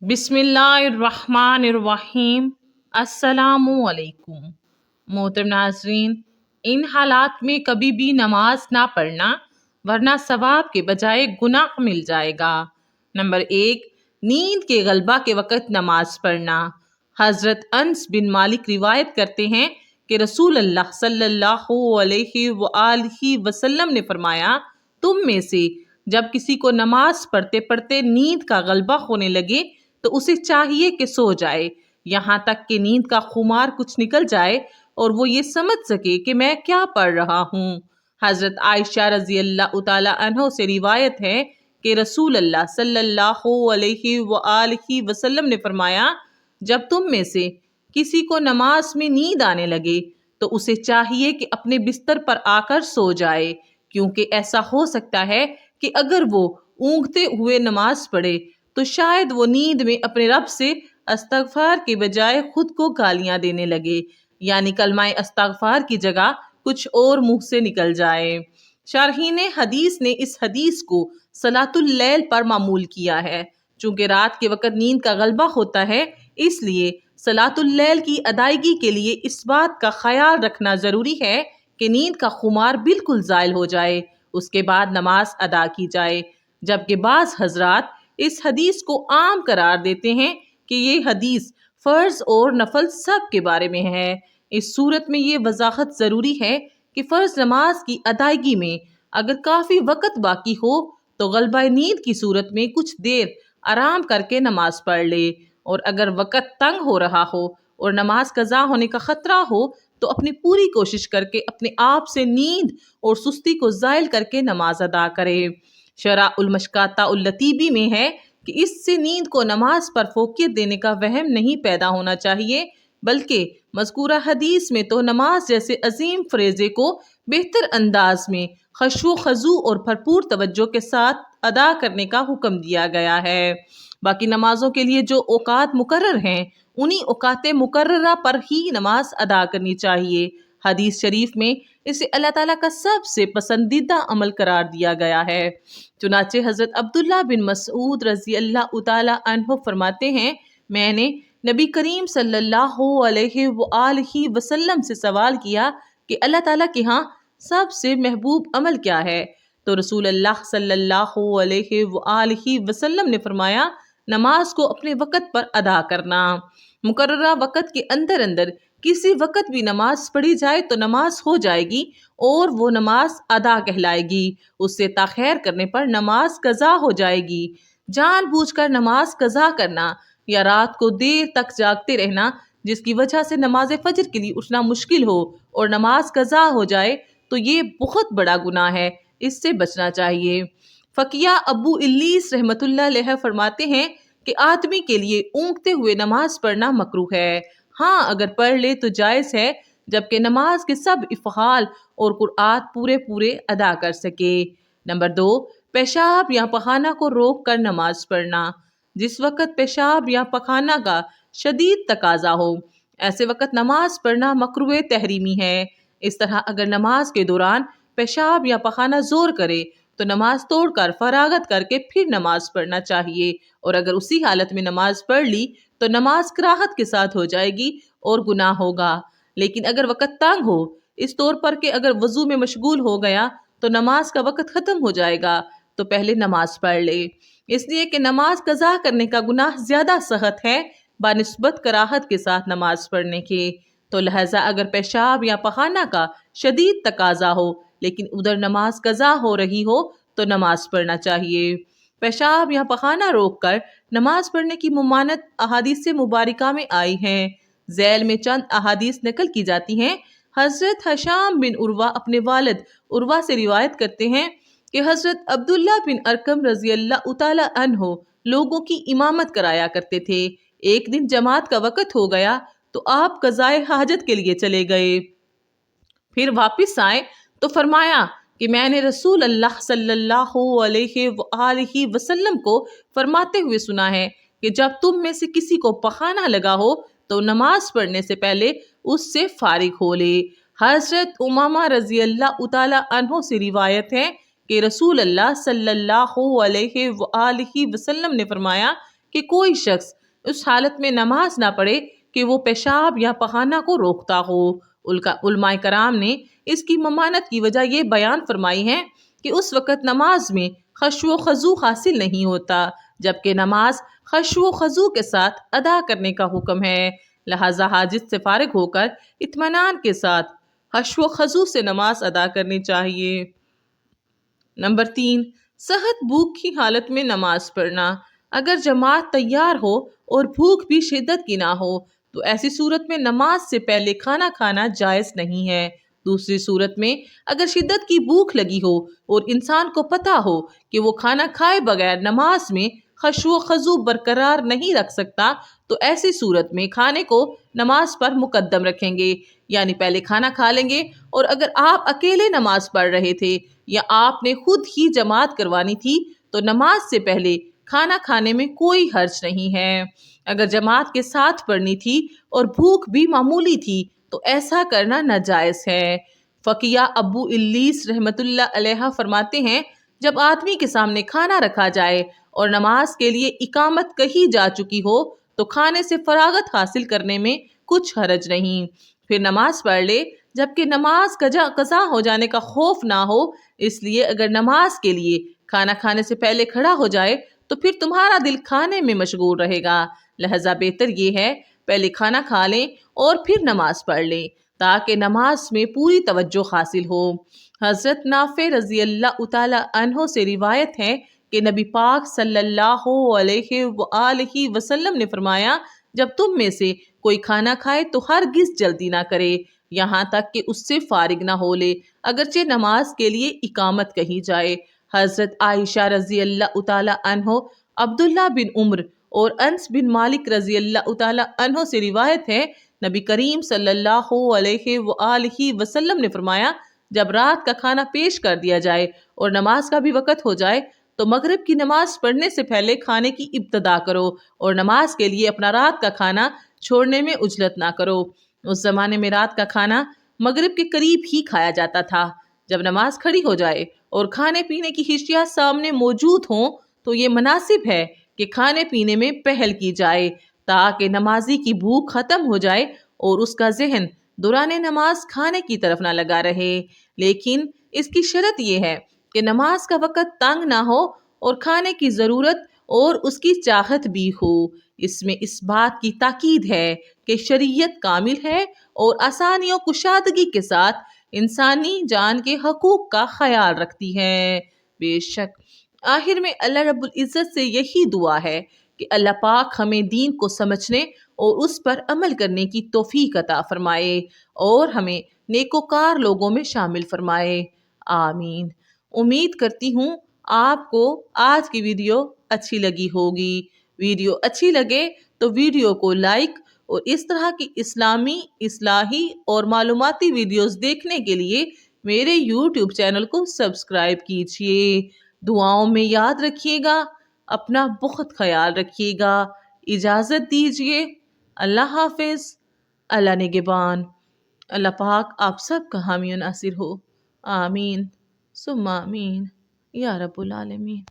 बिस्मिल्लाहिर्रहमानिर्रहीम। अस्सलामुअलैकुम। मोहतरम नाज़रीन, इन हालात में कभी भी नमाज ना पढ़ना, वरना सवाब के बजाय गुनाह मिल जाएगा। नंबर 1, नींद के गलबा के वक़्त नमाज पढ़ना। हज़रत अनस बिन मालिक रिवायत करते हैं कि रसूल अल्लाह सल्लल्लाहु अलैहि वसल्लम ने फरमाया, तुम में से जब किसी को नमाज पढ़ते पढ़ते नींद का गलबा होने लगे तो उसे चाहिए कि सो जाए, यहाँ तक कि नींद का खुमार कुछ निकल जाए और वो ये समझ सके कि मैं क्या पढ़ रहा हूँ। हजरत आयशा रजी अल्लाह तआला अन्हा से रिवायत है कि रसूल अल्लाह सल्लल्लाहु अलैहि वसल्लम ने फरमाया, जब तुम में से किसी को नमाज में नींद आने लगे तो उसे चाहिए कि अपने बिस्तर पर आकर सो जाए, क्योंकि ऐसा हो सकता है कि अगर वो ऊँघते हुए नमाज पढ़े तो शायद वो नींद में अपने रब से अस्तगफार के बजाय खुद को गालियां देने लगे, यानी कलमाए अस्तगफार की जगह कुछ और मुंह से निकल जाए। शारहीन हदीस ने इस हदीस को सलातुल लैल पर मामूल किया है। चूंकि रात के वक़्त नींद का गलबा होता है, इसलिए सलातुल लैल की अदायगी के लिए इस बात का ख्याल रखना ज़रूरी है कि नींद का खुमार बिल्कुल ज़ायल हो जाए, उसके बाद नमाज अदा की जाए। जबकि बाज़ हजरात इस हदीस को आम करार देते हैं कि ये हदीस फ़र्ज और नफल सब के बारे में है। इस सूरत में ये वजाहत ज़रूरी है कि फ़र्ज नमाज की अदायगी में अगर काफ़ी वक़्त बाकी हो तो गलबा नींद की सूरत में कुछ देर आराम करके नमाज पढ़ ले, और अगर वक़्त तंग हो रहा हो और नमाज कज़ा होने का ख़तरा हो तो अपनी पूरी कोशिश करके अपने आप से नींद और सुस्ती को ज़ायल करके नमाज अदा करे। शरह उल मशकाता उल लतीबी में है कि इससे नींद को नमाज पर फोकियत देने का वहम नहीं पैदा होना चाहिए, बल्कि मज़कूरा हदीस में तो नमाज जैसे अजीम फ़रेज़े को बेहतर अंदाज में खशू खजू और भरपूर तवज्जो के साथ अदा करने का हुक्म दिया गया है। बाकी नमाजों के लिए जो औकात मुकर्रर हैं, उन्हीं औकात मुकर्ररा पर ही नमाज अदा करनी चाहिए। हदीस शरीफ में इसे अल्लाह ताला का सबसे पसंदीदा अमल करार दिया गया है। चुनाचे हज़रत अब्दुल्ला बिन मसऊद रज़ी अल्लाह तआला अन्हु फरमाते हैं, मैंने नबी करीम सल्लल्लाहु अलैहि वसल्लम से सवाल किया कि अल्लाह ताला के यहाँ सबसे महबूब अमल क्या है? तो रसूल अल्लाह सल्लल्लाहु अलैहि वसल्लम ने फरमाया, नमाज को अपने वक़्त पर अदा करना। मुकर्ररा वक़्त के अंदर अंदर किसी वक़्त भी नमाज पढ़ी जाए तो नमाज हो जाएगी और वो नमाज अदा कहलाएगी। उससे ताख़ीर करने पर नमाज कज़ा हो जाएगी। जानबूझकर नमाज कज़ा करना या रात को देर तक जागते रहना जिसकी वजह से नमाज फजर के लिए उठना मुश्किल हो और नमाज कज़ा हो जाए तो ये बहुत बड़ा गुनाह है, इससे बचना चाहिए। फ़किया अबू इल्लीस रहमतुल्लाह अलैह फरमाते हैं कि आदमी के लिए ऊँघते हुए नमाज पढ़ना मकरूह है। हाँ, अगर पढ़ ले तो जायज़ है, जबकि नमाज के सब इफ़ाल और कुरात पूरे पूरे अदा कर सके। नंबर 2, पेशाब या पखाना को रोक कर नमाज पढ़ना। जिस वक़्त पेशाब या पखाना का शदीद तकाजा हो, ऐसे वक़्त नमाज पढ़ना मकरूह तहरीमी है। इस तरह अगर नमाज के दौरान पेशाब या पखाना जोर करे तो नमाज तोड़कर फरागत करके फिर नमाज पढ़ना चाहिए, और अगर उसी हालत में नमाज पढ़ ली तो नमाज कराहत के साथ हो जाएगी और गुनाह होगा। लेकिन अगर वक़्त तंग हो, इस तौर पर कि अगर वज़ू में मशगूल हो गया तो नमाज का वक़्त ख़त्म हो जाएगा, तो पहले नमाज पढ़ ले, इसलिए कि नमाज कज़ा करने का गुनाह ज़्यादा सख्त है बानिस्बत कराहत के साथ नमाज पढ़ने के। तो लिहाजा अगर पेशाब या पखाना का शदीद तकाजा हो लेकिन उधर नमाज कज़ा हो रही हो तो नमाज पढ़ना चाहिए। पेशाब या पखाना रोक कर नमाज पढ़ने की मुमानत अहादीस मुबारका में आई हैं। ज़ैल में चंद अहादीस नकल की जाती हैं। हज़रत हशाम बिन उर्वा अपने वालिद उर्वा से रिवायत करते हैं कि हज़रत अब्दुल्ला बिन अरकम रज़ी अल्लाह तआला अन्हु लोगों की इमामत कराया करते थे। एक दिन जमात का वक़्त हो गया तो आप क़ज़ाए हाजत के लिए चले गए। फिर वापस आए तो फरमाया कि मैंने रसूल अल्लाह सल्लल्लाहु अलैहि वसल्लम को फरमाते हुए सुना है कि जब तुम में से किसी को पखाना लगा हो तो नमाज पढ़ने से पहले उससे फारिग हो ले। हज़रत उमामा रज़ी अल्लाह तआला अन्हु से रिवायत है कि रसूल अल्लाह सल्लल्लाहु अलैहि वसल्लम ने फरमाया کہ کوئی شخص اس حالت میں نماز نہ پڑھے کہ وہ پیشاب یا پخانہ کو روکتا ہو۔ علماء کرام نے اس کی ممانت کی وجہ یہ بیان فرمائی ہے کہ اس وقت نماز میں خشوع و خضوع حاصل نہیں ہوتا، جبکہ نماز خشوع و خضوع کے ساتھ ادا کرنے کا حکم ہے، لہٰذا حاجت سے فارغ ہو کر اطمینان کے ساتھ خشوع و خضوع سے نماز ادا کرنی چاہیے۔ نمبر 3، سخت بھوک کی حالت میں نماز پڑھنا۔ اگر جماعت تیار ہو اور بھوک بھی شدت کی نہ ہو تو ایسی صورت میں نماز سے پہلے کھانا کھانا جائز نہیں ہے۔ دوسری صورت میں اگر شدت کی بھوک لگی ہو اور انسان کو پتہ ہو کہ وہ کھانا کھائے بغیر نماز میں خشوع و خضوع برقرار نہیں رکھ سکتا تو ایسی صورت میں کھانے کو نماز پر مقدم رکھیں گے، یعنی پہلے کھانا کھا لیں گے، اور اگر آپ اکیلے نماز پڑھ رہے تھے یا آپ نے خود ہی جماعت کروانی تھی تو نماز سے پہلے کھانا کھانے میں کوئی حرج نہیں ہے۔ اگر جماعت کے ساتھ پڑھنی تھی اور بھوک بھی معمولی تھی تو ایسا کرنا ناجائز ہے۔ فقیہ ابو الیس رحمۃ اللہ علیہ فرماتے ہیں، جب آدمی کے سامنے کھانا رکھا جائے اور نماز کے لیے اقامت کہی جا چکی ہو تو کھانے سے فراغت حاصل کرنے میں کچھ حرج نہیں، پھر نماز پڑھ لے، جبکہ نماز قضا ہو جانے کا خوف نہ ہو۔ اس لیے اگر نماز کے لیے کھانا کھانے سے پہلے کھڑا ہو جائے تو پھر تمہارا دل کھانے میں مشغول رہے گا، لہذا بہتر یہ ہے پہلے کھانا کھا لیں اور پھر نماز پڑھ لیں تاکہ نماز میں پوری توجہ حاصل ہو۔ حضرت نافع رضی اللہ تعالی عنہ سے روایت ہے کہ نبی پاک صلی اللہ علیہ وآلہ وسلم نے فرمایا، جب تم میں سے کوئی کھانا کھائے تو ہرگز جلدی نہ کرے یہاں تک کہ اس سے فارغ نہ ہو لے، اگرچہ نماز کے لیے اقامت کہی جائے۔ حضرت عائشہ رضی اللہ تعالی عنہ، عبداللہ بن عمر اور انس بن مالک رضی اللہ تعالی عنہ سے روایت ہے، نبی کریم صلی اللہ علیہ وآلہ وسلم نے فرمایا، جب رات کا کھانا پیش کر دیا جائے اور نماز کا بھی وقت ہو جائے تو مغرب کی نماز پڑھنے سے پہلے کھانے کی ابتدا کرو اور نماز کے لیے اپنا رات کا کھانا چھوڑنے میں عجلت نہ کرو۔ اس زمانے میں رات کا کھانا مغرب کے قریب ہی کھایا جاتا تھا۔ جب نماز کھڑی ہو جائے اور کھانے پینے کی اشیاء سامنے موجود ہوں تو یہ مناسب ہے کہ کھانے پینے میں پہل کی جائے تاکہ نمازی کی بھوک ختم ہو جائے اور اس کا ذہن دوران نماز کھانے کی طرف نہ لگا رہے، لیکن اس کی شرط یہ ہے کہ نماز کا وقت تنگ نہ ہو اور کھانے کی ضرورت اور اس کی چاہت بھی ہو۔ اس میں اس بات کی تاکید ہے کہ شریعت کامل ہے اور آسانی و کشادگی کے ساتھ انسانی جان کے حقوق کا خیال رکھتی ہے۔ بے شک آخر میں اللہ رب العزت سے یہی دعا ہے کہ اللہ پاک ہمیں دین کو سمجھنے اور اس پر عمل کرنے کی توفیق عطا فرمائے اور ہمیں نیکوکار لوگوں میں شامل فرمائے، آمین۔ امید کرتی ہوں آپ کو آج کی ویڈیو اچھی لگی ہوگی۔ ویڈیو اچھی لگے تو ویڈیو کو لائک اور اس طرح کی اسلامی، اصلاحی اور معلوماتی ویڈیوز دیکھنے کے لیے میرے یوٹیوب چینل کو سبسکرائب کیجیے۔ دعاؤں میں یاد رکھیے گا، اپنا بہت خیال رکھیے گا۔ اجازت دیجیے، اللہ حافظ، اللہ نگہبان۔ اللہ پاک آپ سب کا حامی و ناصر ہو، آمین ثم آمین یا رب العالمین۔